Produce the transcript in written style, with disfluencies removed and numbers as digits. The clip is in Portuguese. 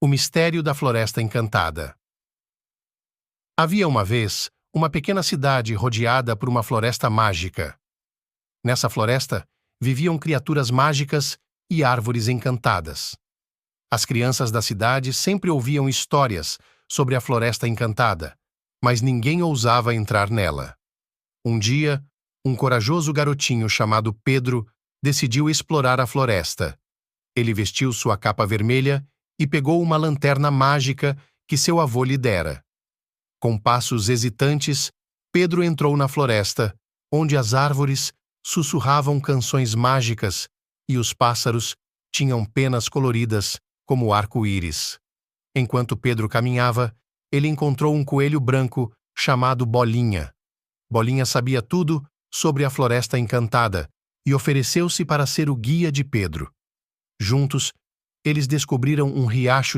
O mistério da Floresta Encantada. Havia uma vez uma pequena cidade rodeada por uma floresta mágica. Nessa floresta viviam criaturas mágicas e árvores encantadas. As crianças da cidade sempre ouviam histórias sobre a Floresta Encantada, mas ninguém ousava entrar nela. Um dia, um corajoso garotinho chamado Pedro decidiu explorar a floresta. Ele vestiu sua capa vermelha e pegou uma lanterna mágica que seu avô lhe dera. Com passos hesitantes, Pedro entrou na floresta, onde as árvores sussurravam canções mágicas e os pássaros tinham penas coloridas como arco-íris. Enquanto Pedro caminhava, ele encontrou um coelho branco chamado Bolinha. Bolinha sabia tudo sobre a Floresta Encantada e ofereceu-se para ser o guia de Pedro. Juntos, eles descobriram um riacho